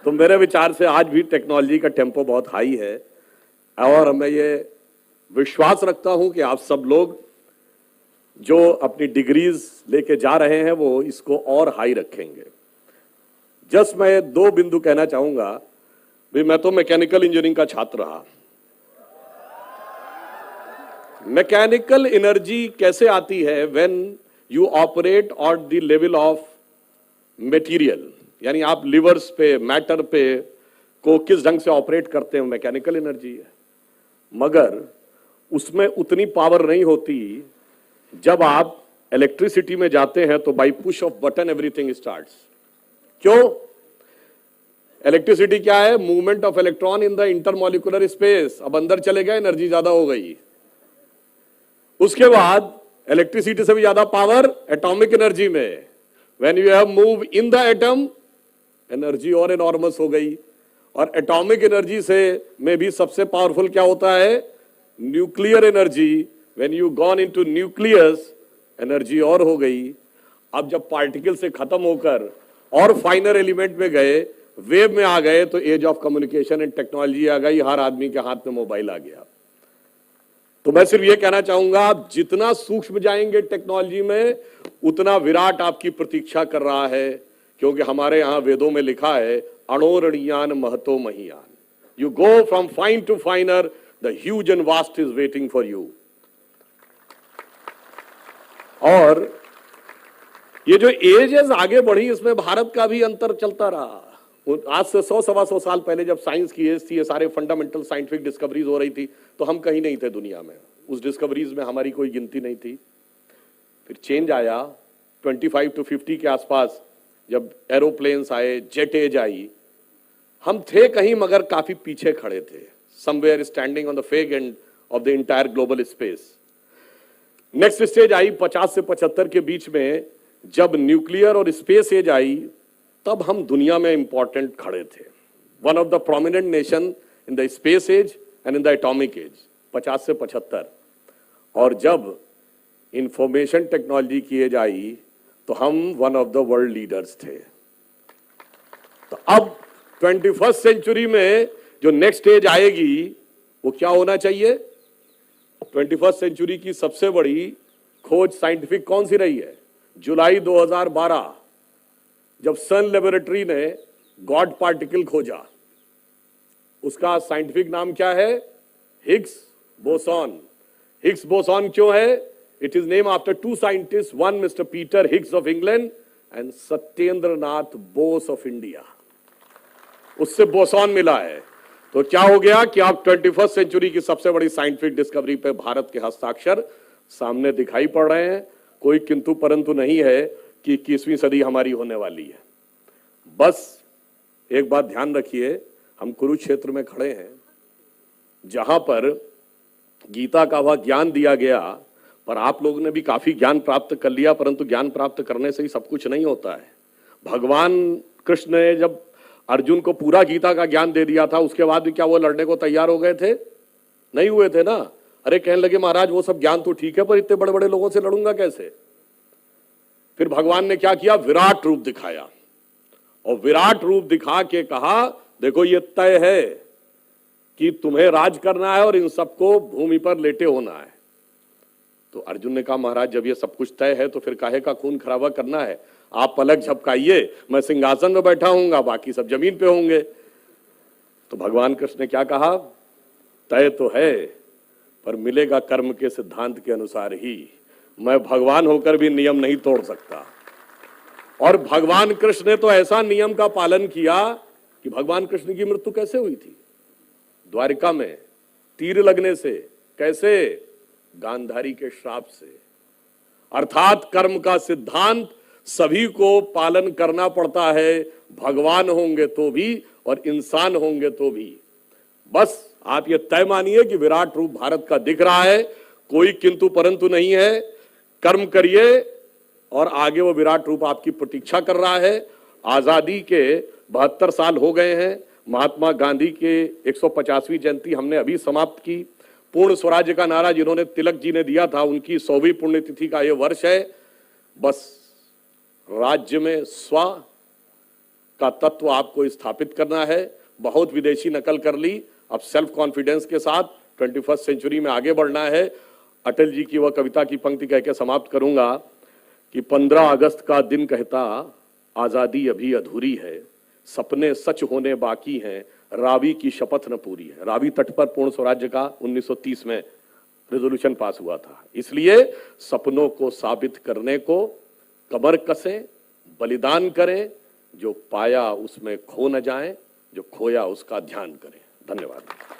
तो मेरे विचार से आज भी टेक्नोलॉजी का टेम्पो बहुत हाई है और मैं ये विश्वास रखता हूं कि आप सब लोग जो अपनी डिग्रीज लेके जा रहे हैं वो इसको और हाई रखेंगे। जस्ट मैं दो बिंदु कहना चाहूंगा। भाई मैं तो मैकेनिकल इंजीनियरिंग का छात्र रहा। मैकेनिकल एनर्जी कैसे आती है? When you operate on the level of material, यानी आप लिवर्स पे, मैटर पे को किस ढंग से ऑपरेट करते हैं, मैकेनिकल एनर्जी है। मगर उसमें उतनी पावर नहीं होती। जब आप इलेक्ट्रिसिटी में जाते हैं तो by push of button everything starts. क्यों? इलेक्ट्रिसिटी क्या है? Movement of electron in the intermolecular space. अब अंदर चले गए, एनर्जी ज्यादा हो गई। उसके बाद इलेक्ट्रिसिटी से भी ज्यादा पावर एटॉमिक एनर्जी में। When you have move in the atom, energy और एनॉर्मस हो गई। और एटॉमिक एनर्जी से में भी सबसे पावरफुल क्या होता है? Nuclear energy. When you gone into nucleus, energy और हो गई। अब जब पार्टिकल से खत्म होकर और फाइनर एलिमेंट में गए, वेव में आ गए, तो age of communication and technology आ गई। हर आदमी के हाथ में मोबाइल आ गया। तो मैं सिर्फ ये कहना चाहूंगा, आप जितना सूक्ष्म जाएंगे टेक्नोलॉजी में, उतना विराट आपकी प्रतीक्षा कर रहा है। क्योंकि हमारे यहां वेदों में लिखा है, अणोरणीयान महतो महियान। You go from fine to finer, the huge and vast is waiting for you. और ये जो एजेस आगे बढ़ी, इसमें भारत का भी अंतर चलता रहा। आज से 100-125 साल पहले जब साइंस की एज थी, ये सारे फंडामेंटल साइंटिफिक डिस्कवरीज हो रही थी, तो हम कहीं नहीं थे दुनिया में। उस डिस्कवरीज में हमारी कोई गिनती नहीं थी। फिर चेंज आया 25 to 50 के आसपास, जब एरोप्लेन्स आए, जेट एज आई। हम थे कहीं मगर काफी पीछे खड़े थे, somewhere standing on the fag end of the entire global space. Next stage आई 50 से 75 के बीच में, जब न्यूक्लियर और स्पेस एज आई, तब हम दुनिया में इंपॉर्टेंट खड़े थे। One of the prominent nation in the space age and in the atomic age, 50 से 75। और जब इंफॉर्मेशन टेक्नोलॉजी की एज आई, तो हम one of the world leaders थे। तो अब 21st सेंचुरी में जो नेक्स्ट एज आएगी, वो क्या होना चाहिए? 21st सेंचुरी की सबसे बड़ी खोज साइंटिफिक कौन सी रही है? जुलाई 2012, जब सन लेबोरेटरी ने गॉड पार्टिकल खोजा। उसका साइंटिफिक नाम क्या है? Higgs boson. हिग्स बोसॉन क्यों है? It is name after two scientist, one mister Peter Higgs of England and Satyendra Nath Bose of India. उससे बोसॉन मिला है। तो क्या हो गया कि आप 21st सेंचुरी की सबसे बड़ी साइंटिफिक डिस्कवरी पे भारत के हस्ताक्षर सामने दिखाई पड़ रहे हैं। कोई किंतु परंतु नहीं है कि 21वीं सदी हमारी होने वाली है। बस एक बात ध्यान रखिए, हम कुरुक्षेत्र में खड़े हैं, जहां पर गीता का वह ज्ञान दिया गया। पर आप लोगों ने भी काफी ज्ञान प्राप्त कर लिया, परंतु ज्ञान प्राप्त करने से ही सब कुछ नहीं होता है। भगवान कृष्ण ने जब अर्जुन को पूरा गीता का ज्ञान दे दिया था, उसके बाद भी क्या वो लड़ने को तैयार हो गए थे? नहीं हुए थे ना। अरे कहने लगे, महाराज वो सब ज्ञान तो ठीक है, पर इतने बड़े बड़े लोगों से लड़ूंगा कैसे? फिर भगवान ने क्या किया? विराट रूप दिखाया। और विराट रूप दिखा के कहा, देखो ये तय है कि तुम्हें राज करना है और इन सबको भूमि पर लेटे होना है। तो अर्जुन ने कहा, महाराज जब ये सब कुछ तय है तो फिर काहे का खून खराबा करना है? आप पलक झपकाइए, मैं सिंहासन में बैठा हूंगा, बाकी सब जमीन पे होंगे। तो भगवान कृष्ण ने क्या कहा? तय तो है, पर मिलेगा कर्म के सिद्धांत के अनुसार ही। मैं भगवान होकर भी नियम नहीं तोड़ सकता। और भगवान कृष्ण ने तो ऐसा नियम का पालन किया कि भगवान कृष्ण की मृत्यु कैसे हुई थी? द्वारिका में तीर लगने से। कैसे? गांधारी के श्राप से। अर्थात कर्म का सिद्धांत सभी को पालन करना पड़ता है, भगवान होंगे तो भी और इंसान होंगे तो भी। बस आप ये तय मानिए कि विराट रूप भारत का दिख रहा है, कोई किंतु परंतु नहीं है। कर्म करिए और आगे वो विराट रूप आपकी प्रतीक्षा कर रहा है। आजादी के 72 साल हो गए हैं। महात्मा गांधी के 150वीं जयंती हमने अभी समाप्त की। पूर्ण स्वराज्य का नारा जिन्होंने तिलक जी ने दिया था, उनकी 100वीं पुण्यतिथि का यह वर्ष है। बस राज्य में स्व का तत्व आपको स्थापित करना है। बहुत विदेशी नकल कर ली, अब सेल्फ कॉन्फिडेंस के साथ 21st सेंचुरी में आगे बढ़ना है। अटल जी की वह कविता की पंक्ति कह के समाप्त करूंगा कि 15 अगस्त का दिन कहता आजादी अभी अधूरी है, सपने सच होने बाकी हैं, रावी की शपथ न पूरी है। रावी तट पर पूर्ण स्वराज्य का 1930 में रेजोल्यूशन पास हुआ था। इसलिए सपनों को साबित करने को कमर कसें, बलिदान करें, जो पाया उसमें खो न जाएं, जो खोया उसका ध्यान करें। धन्यवाद।